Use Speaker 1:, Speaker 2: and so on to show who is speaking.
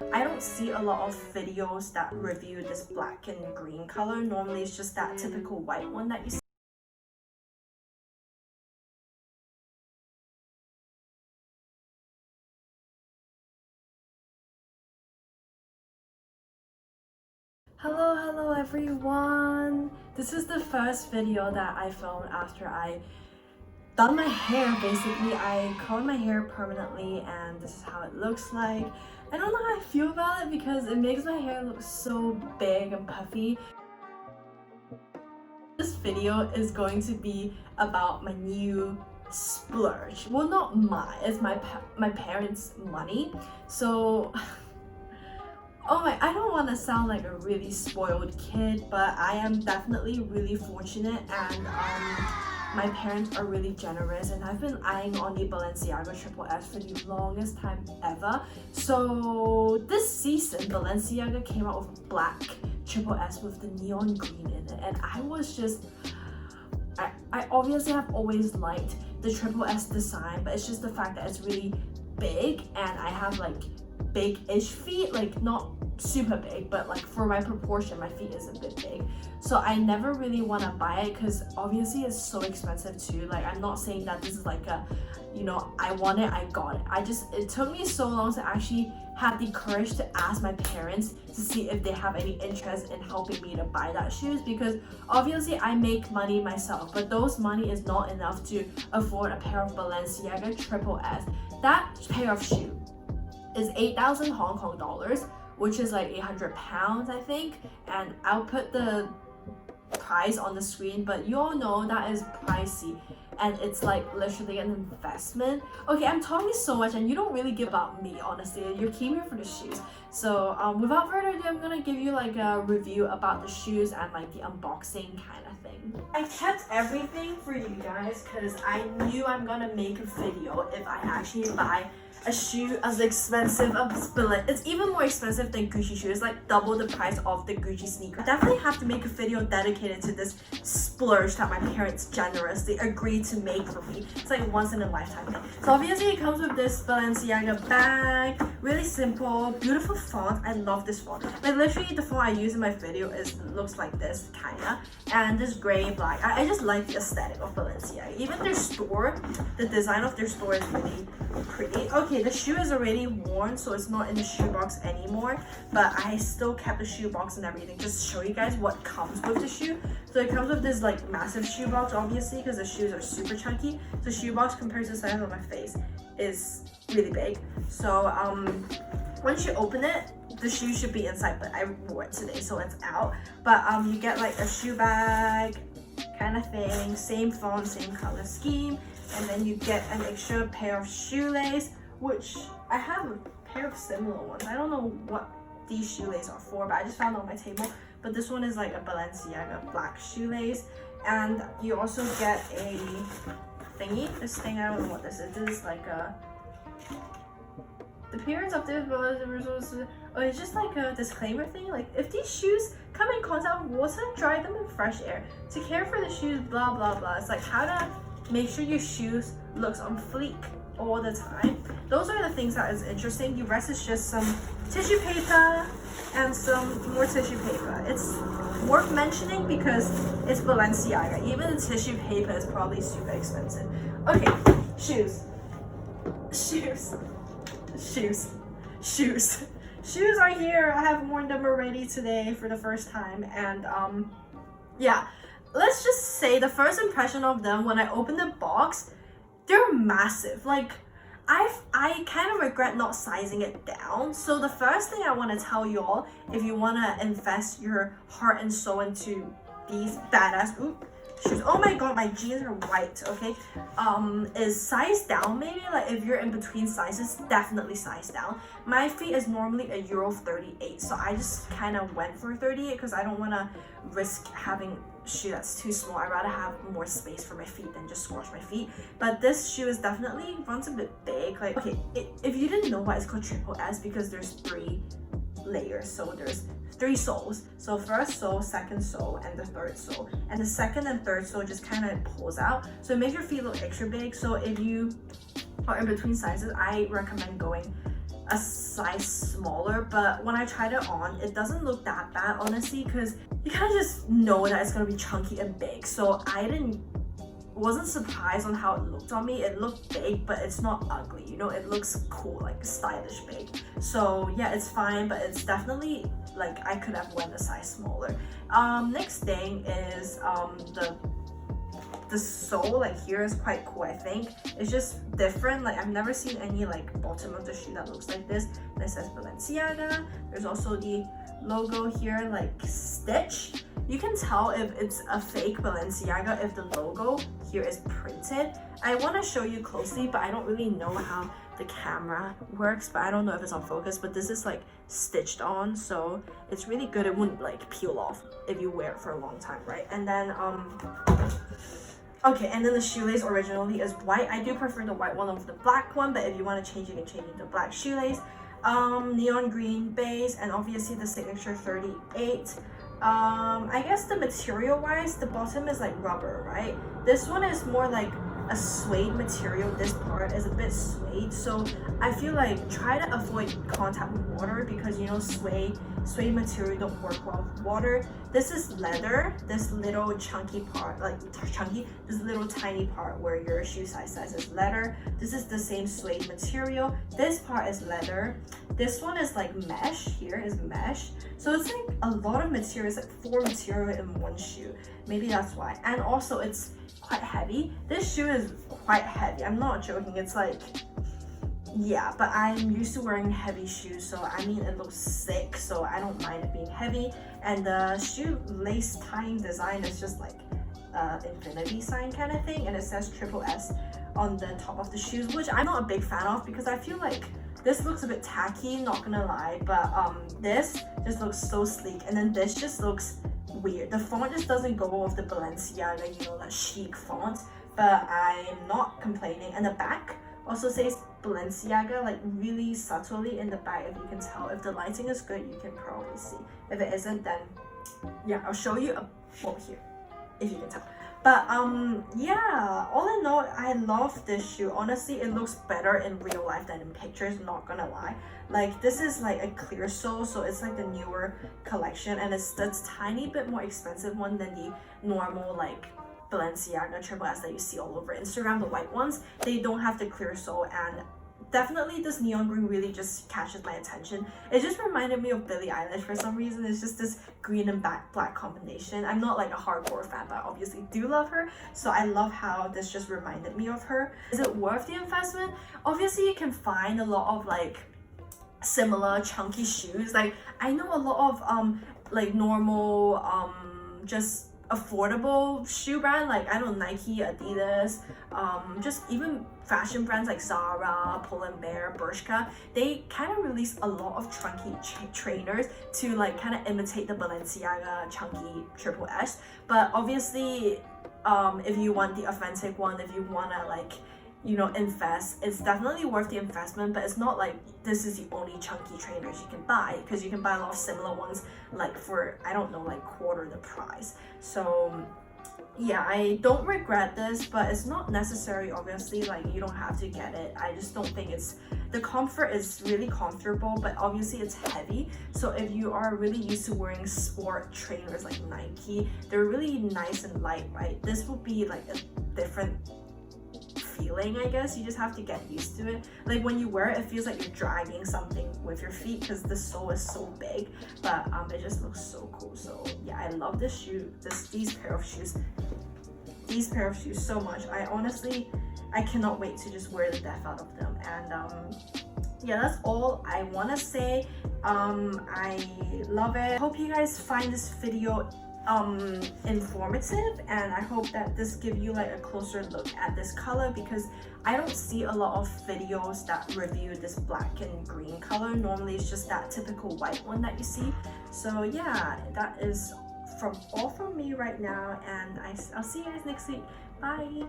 Speaker 1: I don't see a lot of videos that review this black and green color. Normally it's just that typical white one that you see. Hello everyone! This is the first video that I filmed after I done my hair. Basically, I curled my hair permanently and this is how it looks like. I don't know how I feel about it because it makes my hair look so big and puffy. This video is going to be about my new splurge. Well, not mine, it's my parents' money. So oh my, I don't want to sound like a really spoiled kid, but I am definitely really fortunate, and my parents are really generous, and I've been eyeing on the Balenciaga Triple S for the longest time ever. So this season, Balenciaga came out with a black Triple S with the neon green in it, and I was just, I obviously have always liked the Triple S design, but it's just the fact that it's really big, and I have like big-ish feet, like not super big, but like for my proportion, my feet is a bit big. So I never really want to buy it because obviously it's so expensive too. Like, I'm not saying that this is like a, you know, I want it, I got it. It took me so long to actually have the courage to ask my parents to see if they have any interest in helping me to buy that shoes, because obviously I make money myself, but those money is not enough to afford a pair of Balenciaga Triple S. That pair of shoes is 8,000 Hong Kong dollars, which is like 800 pounds, I think. And I'll put the price on the screen, but you all know that is pricey, and it's like literally an investment. Okay, I'm talking so much and you don't really give about me, honestly. You came here for the shoes. So without further ado, I'm gonna give you like a review about the shoes and like the unboxing kind of thing. I kept everything for you guys because I knew I'm gonna make a video if I actually buy a shoe as expensive as it's even more expensive than Gucci shoes. It's like double the price of the Gucci sneaker. I definitely have to make a video dedicated to this splurge that my parents generously agreed to make for me. It's like once in a lifetime thing. So obviously it comes with this Balenciaga bag, really simple, beautiful font. I love this font. Like literally the font I use in my video looks like this kinda, and this gray black. I just like the aesthetic of Balenciaga. Even their store, the design of their store is really pretty. Okay, the shoe is already worn, so it's not in the shoebox anymore, but I still kept the shoebox and everything just to show you guys what comes with the shoe. So it comes with this like massive shoebox, obviously, because the shoes are super chunky. The shoebox compared to the size of my face is really big. So once you open it, the shoe should be inside, but I wore it today, so it's out. But you get like a shoe bag kind of thing, same font, same color scheme, and then you get an extra pair of shoelace, which I have a pair of similar ones. I don't know what these shoelaces are for, but I just found it on my table. But this one is like a Balenciaga black shoelace, and you also get a thingy. This thing, I don't know what this is. This is like a, the appearance of this, oh, it's just like a disclaimer thing. Like, if these shoes come in contact with water, dry them in fresh air. To care for the shoes, blah blah blah. It's like how to make sure your shoes looks on fleek all the time. Those are the things that is interesting. The rest is just some tissue paper and some more tissue paper. It's worth mentioning because it's Balenciaga. Even the tissue paper is probably super expensive. Okay, shoes. Shoes are here. I have worn them already today for the first time, and yeah, let's just say the first impression of them when I opened the box, they're massive. Like, I kind of regret not sizing it down. So the first thing I want to tell y'all, if you want to invest your heart and soul into these badass shoes, oh my god, my jeans are white, okay, is size down. Maybe like if you're in between sizes, definitely size down. My feet is normally a Euro 38, so I just kind of went for 38 because I don't want to risk having a shoe that's too small. I'd rather have more space for my feet than just squash my feet. But this shoe is definitely runs a bit big. Like, okay, if you didn't know why it's called Triple S, because there's 3 layers, so there's 3 soles. So first sole, second sole, and the third sole. And the second and third sole just kind of pulls out, so it makes your feet look extra big. So if you are in between sizes, I recommend going a size smaller, but when I tried it on, it doesn't look that bad honestly, because you kind of just know that it's gonna be chunky and big. So I wasn't surprised on how it looked on me. It looked big, but it's not ugly, you know, it looks cool, like stylish big. So yeah, it's fine, but it's definitely like I could have went a size smaller. Next thing is the sole, like here, is quite cool. I think it's just different. Like I've never seen any like bottom of the shoe that looks like this. And it says Balenciaga. There's also the logo here, like stitch. You can tell if it's a fake Balenciaga if the logo here is printed. I want to show you closely, but I don't really know how the camera works, but I don't know if it's on focus, but this is like stitched on, so it's really good. It wouldn't like peel off if you wear it for a long time, right? And then okay, and then the shoelace originally is white. I do prefer the white one over the black one, but if you want to change, you can change it to black shoelace. Neon green base, and obviously the signature 38. I guess the material wise, the bottom is like rubber, right? This one is more like a suede material. This part is a bit suede, so I feel like try to avoid contact with water, because you know suede material don't work well with water. This is leather, this little chunky part, like chunky, this little tiny part where your shoe size says is leather. This is the same suede material. This part is leather. This one is like mesh. Here is mesh. So it's like a lot of material. It's like 4 material in one shoe. Maybe that's why. And also it's quite heavy. This shoe is quite heavy. I'm not joking. It's like, yeah, but I'm used to wearing heavy shoes, so I mean it looks sick, so I don't mind it being heavy. And the shoelace tying design is just like infinity sign kind of thing, and it says triple S on the top of the shoes, which I'm not a big fan of because I feel like this looks a bit tacky, not gonna lie, but this just looks so sleek, and then this just looks weird. The font just doesn't go with the Balenciaga, you know, that chic font, but I'm not complaining. And the back also says Balenciaga, like really subtly in the back. If you can tell, if the lighting is good, you can probably see. If it isn't, then yeah, I'll show you here, if you can tell. But yeah, all in all, I love this shoe. Honestly, it looks better in real life than in pictures, not gonna lie. Like this is like a clear sole, so it's like the newer collection, and it's this tiny bit more expensive one than the normal like Balenciaga triple S that you see all over Instagram, the white ones. They don't have the clear sole, and definitely this neon green really just catches my attention. It just reminded me of Billie Eilish for some reason. It's just this green and black combination. I'm not like a hardcore fan, but I obviously do love her, so I love how this just reminded me of her. Is it worth the investment? Obviously you can find a lot of like similar chunky shoes. Like I know a lot of like normal just affordable shoe brand, like I don't know, Nike, Adidas, just even fashion brands like Zara, Pull & Bear, Bershka. They kind of release a lot of chunky trainers to like kind of imitate the Balenciaga chunky triple S. But obviously if you want the authentic one, if you want to like, you know, invest, it's definitely worth the investment. But it's not like this is the only chunky trainers you can buy, because you can buy a lot of similar ones like for, I don't know, like quarter the price. So yeah, I don't regret this, but it's not necessary. Obviously, like you don't have to get it. I just don't think it's, the comfort is really comfortable, but obviously it's heavy. So if you are really used to wearing sport trainers like Nike, they're really nice and light, right? This will be like a different feeling, I guess. You just have to get used to it. Like when you wear it, it feels like you're dragging something with your feet because the sole is so big, but it just looks so cool. So yeah, I love this shoe, these pair of shoes so much. I cannot wait to just wear the death out of them. And yeah, that's all I want to say. I love it. Hope you guys find this video informative, and I hope that this gives you like a closer look at this color, because I don't see a lot of videos that review this black and green color. Normally it's just that typical white one that you see. So yeah, that is all from me right now, and I'll see you guys next week. Bye.